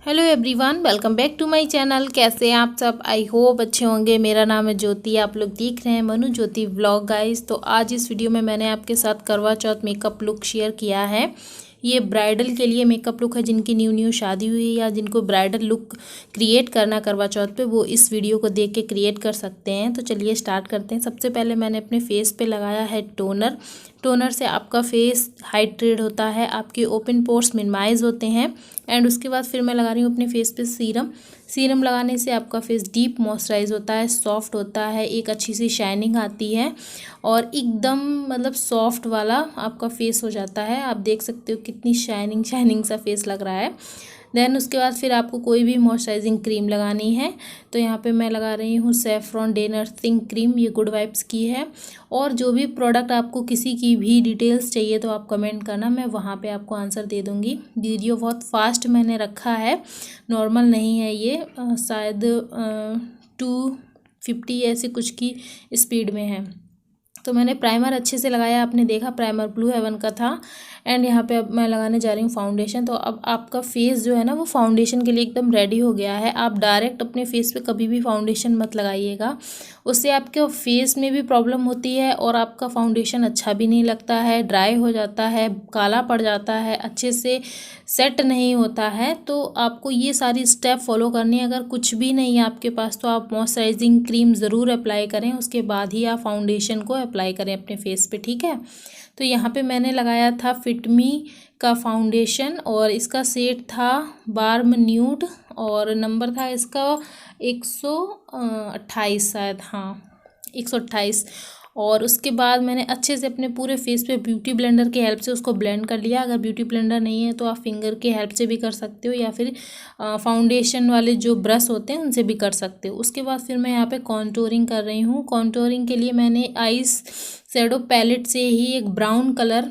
Hello everyone, welcome back to my channel. कैसे हैं आप सब? आई होप अच्छे होंगे। मेरा नाम है ज्योति, आप लोग देख रहे हैं मनु ज्योति व्लॉग गाइस। तो आज इस वीडियो में मैंने आपके साथ करवा चौथ मेकअप लुक शेयर किया है। ये ब्राइडल के लिए मेकअप लुक है, जिनकी न्यू शादी हुई है या जिनको ब्राइडल लुक क्रिएट करना करवा चौथ पे, वो इस वीडियो को देख के क्रिएट कर सकते हैं। तो चलिए स्टार्ट करते हैं। सबसे पहले मैंने अपने फेस पे लगाया है टोनर। टोनर से आपका फेस हाइड्रेट होता है, आपके ओपन पोर्स मिनिमाइज होते हैं। एंड उसके बाद फिर मैं लगा रही हूँ अपने फेस पे सीरम। सीरम लगाने से आपका फेस डीप मॉइस्चराइज होता है, सॉफ्ट होता है, एक अच्छी सी शाइनिंग आती है और एकदम मतलब सॉफ्ट वाला आपका फेस हो जाता है। आप देख सकते हो कितनी शाइनिंग शाइनिंग सा फेस लग रहा है। देन उसके बाद फिर आपको कोई भी मॉइस्चराइजिंग क्रीम लगानी है। तो यहाँ पे मैं लगा रही हूँ सेफ्रॉन डे नर्सिंग क्रीम, ये गुड वाइब्स की है। और जो भी प्रोडक्ट आपको किसी की भी डिटेल्स चाहिए तो आप कमेंट करना, मैं वहाँ पे आपको आंसर दे दूँगी। वीडियो बहुत फास्ट मैंने रखा है, नॉर्मल नहीं है ये, शायद 250 ऐसे कुछ की स्पीड में है। तो मैंने प्राइमर अच्छे से लगाया, आपने देखा प्राइमर ब्लू हेवन का था। एंड यहाँ पे अब मैं लगाने जा रही हूँ फाउंडेशन। तो अब आपका फेस जो है ना वो फाउंडेशन के लिए एकदम रेडी हो गया है। आप डायरेक्ट अपने फेस पे कभी भी फाउंडेशन मत लगाइएगा, उससे आपके फेस में भी प्रॉब्लम होती है और आपका फाउंडेशन अच्छा भी नहीं लगता है, ड्राई हो जाता है, काला पड़ जाता है, अच्छे से सेट नहीं होता है। तो आपको ये सारी स्टेप फॉलो करनी है। अगर कुछ भी नहीं है आपके पास तो आप मॉइस्चराइजिंग क्रीम ज़रूर अप्लाई करें, उसके बाद ही आप फाउंडेशन को अप्लाई करें अपने फेस पे, ठीक है। तो यहाँ पे मैंने लगाया था फिटमी का फाउंडेशन और इसका सेट था बार्म न्यूड और नंबर था इसका 128 शायद, हाँ 128। और उसके बाद मैंने अच्छे से अपने पूरे फेस पे ब्यूटी ब्लेंडर के हेल्प से उसको ब्लेंड कर लिया। अगर ब्यूटी ब्लेंडर नहीं है तो आप फिंगर के हेल्प से भी कर सकते हो या फिर फाउंडेशन वाले जो ब्रश होते हैं उनसे भी कर सकते हो। उसके बाद फिर मैं यहाँ पे कॉन्टोरिंग कर रही हूँ। कॉन्टोरिंग के लिए मैंने आइस शैडो पैलेट से ही एक ब्राउन कलर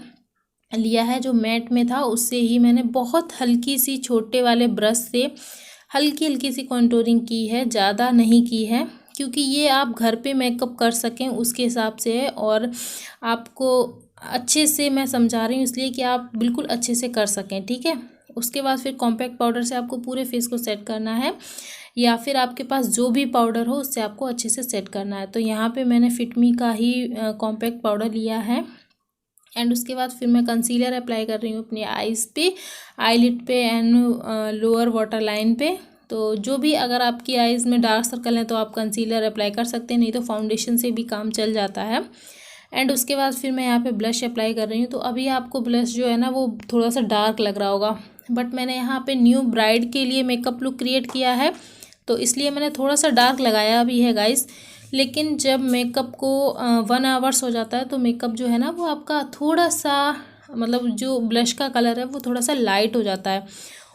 लिया है जो मैट में था, उससे ही मैंने बहुत हल्की सी छोटे वाले ब्रश से हल्की हल्की सी कॉन्टोरिंग की है, ज़्यादा नहीं की है, क्योंकि ये आप घर पे मेकअप कर सकें उसके हिसाब से है। और आपको अच्छे से मैं समझा रही हूँ इसलिए कि आप बिल्कुल अच्छे से कर सकें, ठीक है। उसके बाद फिर कॉम्पैक्ट पाउडर से आपको पूरे फेस को सेट करना है या फिर आपके पास जो भी पाउडर हो उससे आपको अच्छे से सेट करना है। तो यहाँ पे मैंने फिटमी का ही कॉम्पैक्ट पाउडर लिया है। एंड उसके बाद फिर मैं कंसीलर अप्लाई कर रही हूँ अपने आईज़ पे, आईलिड पे एंड लोअर वाटर लाइन पे। तो जो भी अगर आपकी आईज़ में डार्क सर्कल हैं तो आप कंसीलर अप्लाई कर सकते हैं, नहीं तो फाउंडेशन से भी काम चल जाता है। एंड उसके बाद फिर मैं यहाँ पे ब्लश अप्लाई कर रही हूँ। तो अभी आपको ब्लश जो है ना वो थोड़ा सा डार्क लग रहा होगा, बट मैंने यहाँ पे न्यू ब्राइड के लिए मेकअप लुक क्रिएट किया है तो इसलिए मैंने थोड़ा सा डार्क लगाया भी है गाइस। लेकिन जब मेकअप को 1 आवर्स हो जाता है तो मेकअप जो है ना वो आपका थोड़ा सा मतलब जो ब्लश का कलर है वो थोड़ा सा लाइट हो जाता है।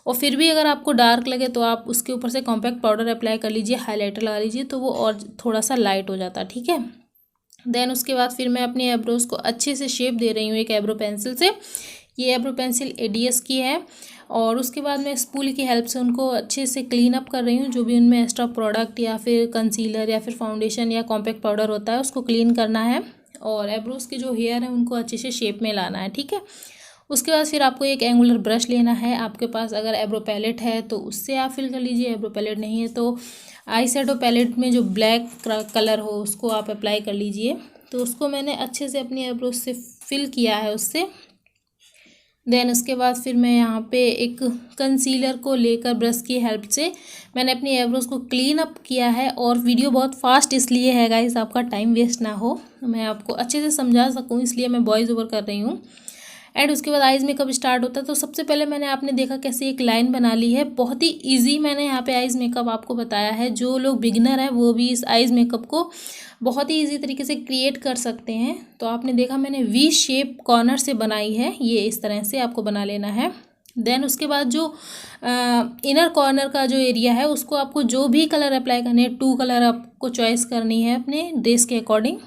और फिर भी अगर आपको डार्क लगे तो आप उसके ऊपर से कॉम्पैक्ट पाउडर अप्लाई कर लीजिए, हाइलाइटर लगा लीजिए, तो वो और थोड़ा सा लाइट हो जाता है, ठीक है। देन उसके बाद फिर मैं अपनी एब्रोज को अच्छे से शेप दे रही हूँ एक एब्रो पेंसिल से। ये एब्रो पेंसिल एडीएस की है। और उसके बाद मैं स्पूल की हेल्प से उनको अच्छे से क्लीन अप कर रही हूँ। जो भी उनमें एक्स्ट्रा प्रोडक्ट या फिर कंसीलर या फिर फाउंडेशन या कॉम्पैक्ट पाउडर होता है उसको क्लीन करना है और एब्रोज के जो हेयर है उनको अच्छे से शेप में लाना है, ठीक है। उसके बाद फिर आपको एक एंगुलर ब्रश लेना है। आपके पास अगर एब्रो पैलेट है तो उससे आप फिल कर लीजिए, एब्रो पैलेट नहीं है तो आई शैडो पैलेट में जो ब्लैक कलर हो उसको आप अप्लाई कर लीजिए। तो उसको मैंने अच्छे से अपनी एब्रोज से फिल किया है उससे। देन उसके बाद फिर मैं यहाँ पे एक कंसीलर को लेकर ब्रश की हेल्प से मैंने अपनी एब्रोज को क्लीन अप किया है। और वीडियो बहुत फास्ट इसलिए है गाइस, आपका टाइम वेस्ट ना हो, मैं आपको अच्छे से समझा सकूँ इसलिए मैं वॉइस ओवर कर रही हूँ। एंड उसके बाद आइज़ मेकअप स्टार्ट होता है। तो सबसे पहले मैंने आपने देखा कैसे एक लाइन बना ली है, बहुत ही इजी मैंने यहाँ पे आइज़ मेकअप आपको बताया है। जो लोग बिगिनर है वो भी इस आइज़ मेकअप को बहुत ही इजी तरीके से क्रिएट कर सकते हैं। तो आपने देखा मैंने वी शेप कॉर्नर से बनाई है, ये इस तरह से आपको बना लेना है। देन उसके बाद जो इनर कॉर्नर का जो एरिया है उसको आपको जो भी कलर अप्लाई करने हैं, 2 कलर आपको चॉइस करनी है अपने ड्रेस के अकॉर्डिंग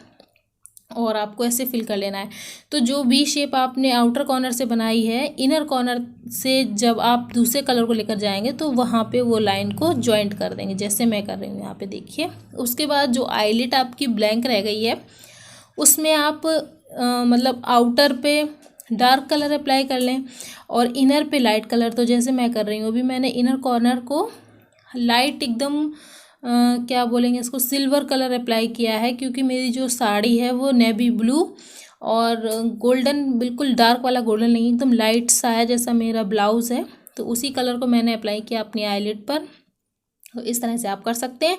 और आपको ऐसे फिल कर लेना है। तो जो वी शेप आपने आउटर कॉर्नर से बनाई है, इनर कॉर्नर से जब आप दूसरे कलर को लेकर जाएंगे तो वहाँ पे वो लाइन को जॉइंट कर देंगे, जैसे मैं कर रही हूँ यहाँ पे देखिए। उसके बाद जो आईलिट आपकी ब्लैंक रह गई है उसमें आप मतलब आउटर पे डार्क कलर अप्लाई कर लें और इनर पे लाइट कलर। तो जैसे मैं कर रही हूँ अभी, मैंने इनर कॉर्नर को लाइट एकदम क्या बोलेंगे इसको, सिल्वर कलर अप्लाई किया है, क्योंकि मेरी जो साड़ी है वो नेवी ब्लू और गोल्डन, बिल्कुल डार्क वाला गोल्डन नहीं, एकदम लाइट सा है जैसा मेरा ब्लाउज़ है। तो उसी कलर को मैंने अप्लाई किया अपनी आईलिड पर। तो इस तरह से आप कर सकते हैं।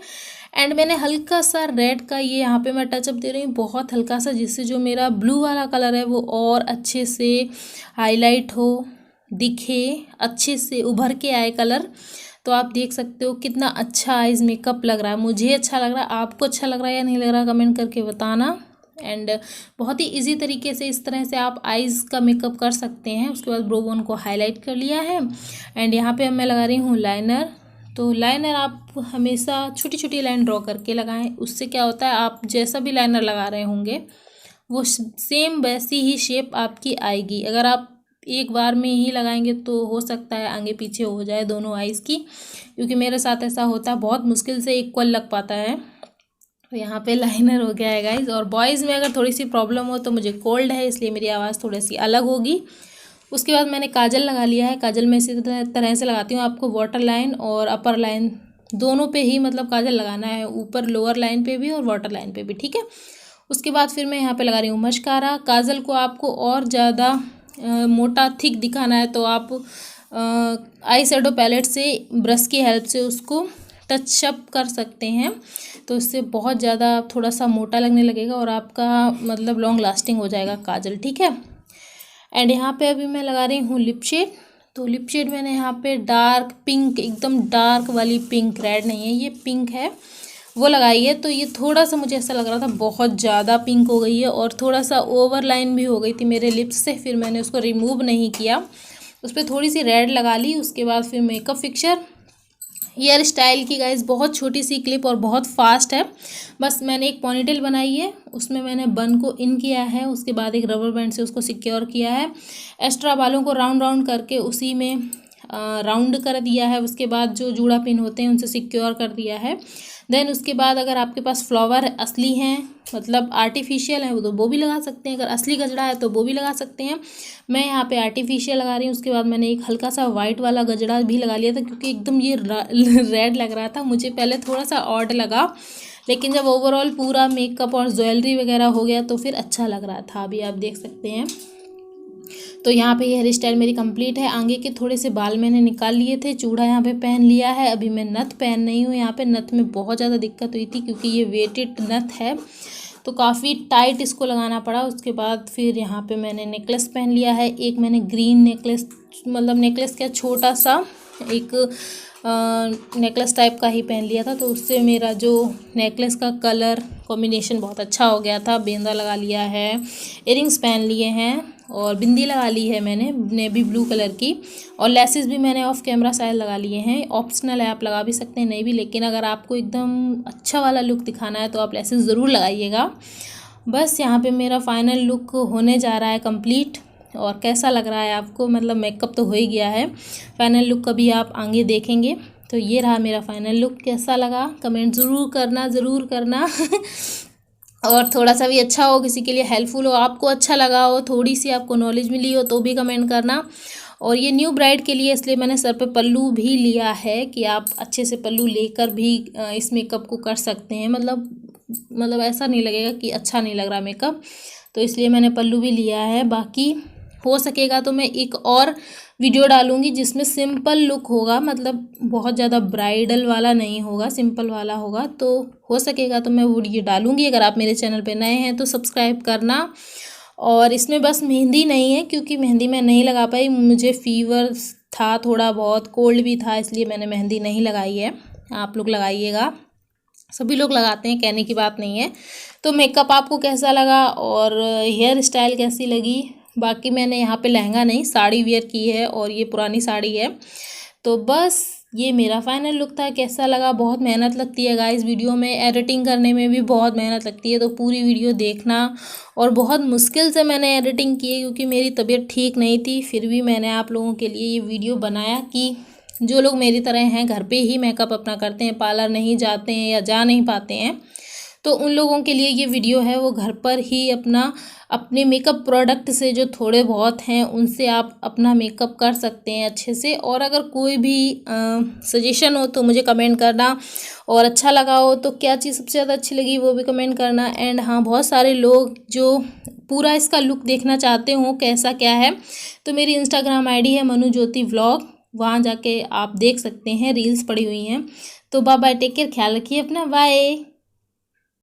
एंड मैंने हल्का सा रेड का ये यहाँ पे मैं टचअप दे रही हूँ, बहुत हल्का सा, जिससे जो मेरा ब्लू वाला कलर है वो और अच्छे से हाईलाइट हो, दिखे, अच्छे से उभर के आए कलर। तो आप देख सकते हो कितना अच्छा आइज़ मेकअप लग रहा है। मुझे अच्छा लग रहा है, आपको अच्छा लग रहा है या नहीं लग रहा, कमेंट करके बताना। एंड बहुत ही इजी तरीके से इस तरह से आप आइज़ का मेकअप कर सकते हैं। उसके बाद ब्रो बोन को हाईलाइट कर लिया है। एंड यहाँ पे मैं लगा रही हूँ लाइनर। तो लाइनर आप हमेशा छोटी छोटी लाइन ड्रॉ करके लगाएं। उससे क्या होता है, आप जैसा भी लाइनर लगा रहे होंगे वो सेम वैसी ही शेप आपकी आएगी। अगर आप एक बार में ही लगाएंगे तो हो सकता है आगे पीछे हो जाए दोनों आइज़ की, क्योंकि मेरे साथ ऐसा होता है, बहुत मुश्किल से इक्वल लग पाता है। तो यहाँ पे लाइनर हो गया है गाइज। और बॉयज़ में अगर थोड़ी सी प्रॉब्लम हो तो, मुझे कोल्ड है इसलिए मेरी आवाज़ थोड़ी सी अलग होगी। उसके बाद मैंने काजल लगा लिया है। काजल मैं इसी तरह से लगाती हूँ। आपको वाटर लाइन और अपर लाइन दोनों पे ही मतलब काजल लगाना है, ऊपर लोअर लाइन पे भी और वाटर लाइन पे भी, ठीक है। उसके बाद फिर मैं यहाँ पे लगा रही हूँ मस्कारा। काजल को आपको और ज़्यादा मोटा थिक दिखाना है तो आप आई शेडो पैलेट से ब्रश की हेल्प से उसको टचअप कर सकते हैं। तो इससे बहुत ज़्यादा थोड़ा सा मोटा लगने लगेगा और आपका मतलब लॉन्ग लास्टिंग हो जाएगा काजल, ठीक है। एंड यहाँ पे अभी मैं लगा रही हूँ लिप शेड। तो लिप शेड मैंने यहाँ पे डार्क पिंक, एकदम डार्क वाली पिंक, रेड नहीं है ये, पिंक है, वो लगाई है। तो ये थोड़ा सा मुझे ऐसा लग रहा था बहुत ज़्यादा पिंक हो गई है और थोड़ा सा ओवर लाइन भी हो गई थी मेरे लिप्स से, फिर मैंने उसको रिमूव नहीं किया, उस पर थोड़ी सी रेड लगा ली। उसके बाद फिर मेकअप फिक्सर, हेयर स्टाइल की गाइज बहुत छोटी सी क्लिप और बहुत फास्ट है। बस मैंने एक पोनीटेल बनाई है, उसमें मैंने बन को इन किया है, उसके बाद एक रबर बैंड से उसको सिक्योर किया है, एक्स्ट्रा बालों को राउंड राउंड करके उसी में राउंड कर दिया है। उसके बाद जो जूड़ा पिन होते हैं उनसे सिक्योर कर दिया है। देन उसके बाद अगर आपके पास फ्लावर असली हैं, मतलब आर्टिफिशियल है, तो वो भी लगा सकते हैं। अगर असली गजरा है तो वो भी लगा सकते हैं। मैं यहाँ पे आर्टिफिशियल लगा रही हूँ। उसके बाद मैंने एक हल्का सा वाइट वाला गजरा भी लगा लिया था, क्योंकि एकदम ये रेड लग रहा था मुझे, पहले थोड़ा सा ऑड लगा, लेकिन जब ओवरऑल पूरा मेकअप और ज्वेलरी वगैरह हो गया तो फिर अच्छा लग रहा था। अभी आप देख सकते हैं। तो यहाँ पे हेयर स्टाइल मेरी कंप्लीट है। आगे के थोड़े से बाल मैंने निकाल लिए थे, चूड़ा यहाँ पे पहन लिया है। अभी मैं नथ पहन नहीं हूँ। यहाँ पे नथ में बहुत ज़्यादा दिक्कत हुई थी, क्योंकि ये वेटेड नथ है तो काफ़ी टाइट इसको लगाना पड़ा। उसके बाद फिर यहाँ पे मैंने नेकलेस पहन लिया है। एक मैंने ग्रीन नेकलेस, मतलब नेकलेस क्या, छोटा सा एक नेकलेस टाइप का ही पहन लिया था, तो उससे मेरा जो नेकलेस का कलर कॉम्बिनेशन बहुत अच्छा हो गया था। बेंदा लगा लिया है, इयरिंग्स पहन लिए हैं और बिंदी लगा ली है मैंने नेवी ब्लू कलर की, और लेसेस भी मैंने ऑफ कैमरा साइड लगा लिए हैं। ऑप्शनल है, आप लगा भी सकते हैं, नहीं भी, लेकिन अगर आपको एकदम अच्छा वाला लुक दिखाना है तो आप लेसेस ज़रूर लगाइएगा। बस यहाँ पे मेरा फाइनल लुक होने जा रहा है कंप्लीट। और कैसा लग रहा है आपको, मतलब मेकअप तो हो ही गया है, फाइनल लुक कभी आप आगे देखेंगे। तो ये रहा मेरा फाइनल लुक। कैसा लगा कमेंट ज़रूर करना और थोड़ा सा भी अच्छा हो, किसी के लिए हेल्पफुल हो, आपको अच्छा लगा हो, थोड़ी सी आपको नॉलेज मिली हो तो भी कमेंट करना। और ये न्यू ब्राइड के लिए इसलिए मैंने सर पे पल्लू भी लिया है कि आप अच्छे से पल्लू लेकर भी इस मेकअप को कर सकते हैं। मतलब ऐसा नहीं लगेगा कि अच्छा नहीं लग रहा मेकअप, तो इसलिए मैंने पल्लू भी लिया है। बाकी हो सकेगा तो मैं एक और वीडियो डालूंगी जिसमें सिंपल लुक होगा, मतलब बहुत ज़्यादा ब्राइडल वाला नहीं होगा, सिंपल वाला होगा। तो हो सकेगा तो मैं वीडियो डालूंगी। अगर आप मेरे चैनल पे नए हैं तो सब्सक्राइब करना। और इसमें बस मेहंदी नहीं है, क्योंकि मेहंदी मैं नहीं लगा पाई, मुझे फीवर था, थोड़ा बहुत कोल्ड भी था, इसलिए मैंने मेहंदी नहीं लगाई है। आप लोग लगाइएगा, सभी लोग लगाते हैं, कहने की बात नहीं है। तो मेकअप आपको कैसा लगा और हेयर स्टाइल कैसी लगी। बाकी मैंने यहाँ पे लहंगा नहीं, साड़ी वेयर की है और ये पुरानी साड़ी है। तो बस ये मेरा फाइनल लुक था। कैसा लगा, बहुत मेहनत लगती है गाइस वीडियो में, एडिटिंग करने में भी बहुत मेहनत लगती है, तो पूरी वीडियो देखना। और बहुत मुश्किल से मैंने एडिटिंग की है, क्योंकि मेरी तबीयत ठीक नहीं थी, फिर भी मैंने आप लोगों के लिए ये वीडियो बनाया कि जो लोग मेरी तरह हैं, घर पे ही मेकअप अपना करते हैं, पार्लर नहीं जाते हैं या जा नहीं पाते हैं, तो उन लोगों के लिए ये वीडियो है, वो घर पर ही अपने मेकअप प्रोडक्ट से जो थोड़े बहुत हैं उनसे आप अपना मेकअप कर सकते हैं अच्छे से। और अगर कोई भी सजेशन हो तो मुझे कमेंट करना, और अच्छा लगा हो तो क्या चीज़ सबसे ज़्यादा अच्छी लगी वो भी कमेंट करना। एंड हाँ, बहुत सारे लोग जो पूरा इसका लुक देखना चाहते हो कैसा क्या है, तो मेरी इंस्टाग्राम आईडी है मनुज्योति व्लॉग, वहाँ जाके आप देख सकते हैं, रील्स पड़ी हुई हैं। तो बाय बाय, टेक केयर, ख्याल रखिए अपना, बाय।